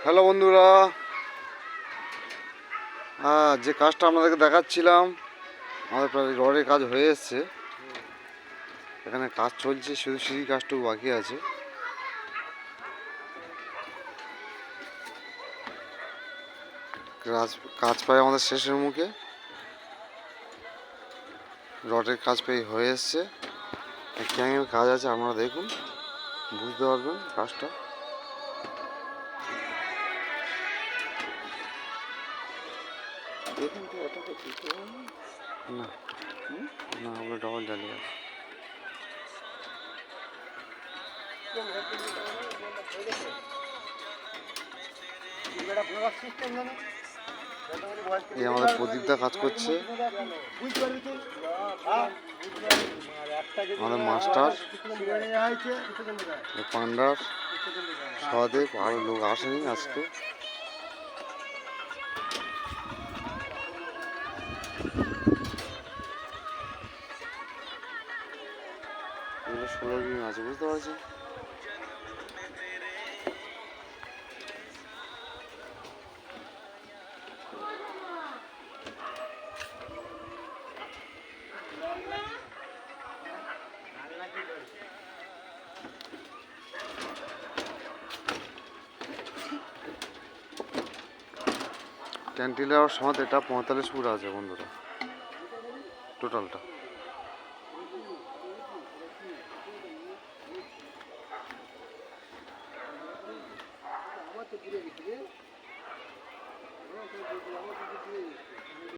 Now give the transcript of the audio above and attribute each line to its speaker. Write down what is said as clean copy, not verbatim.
Speaker 1: Hello বন্ধুরা, যে কাজটা আপনাদেরকে দেখাচ্ছিলাম আমাদের প্রায় রডের কাজ হয়ে এসছে। এখানে কাজ চলছে, শুধু সিঁড়ি কাজটুকু বাকি আছে। কাজ প্রায় আমাদের শেষের মুখে, রডের কাজ প্রায় হয়ে এসছে। ক্যাঙের কাজ আছে, আপনারা দেখুন, বুঝতে পারবেন কাজটা। না না, ওগুলো ডবল জালি আছে। এই আমাদের প্রদীপদা কাজ করছে, আমাদের মাস্টার পান্ডার সহদেব, আরো লোক আসেনি আজকে। এগুলো 16 বিম আছে, বুঝতে পারছেন। ক্যান্টিলার সমেত এটা 45 ফুট আছে বন্ধুরা, টোটালটা। আমার তো পুরো গেছে রে, আমার তো পুরো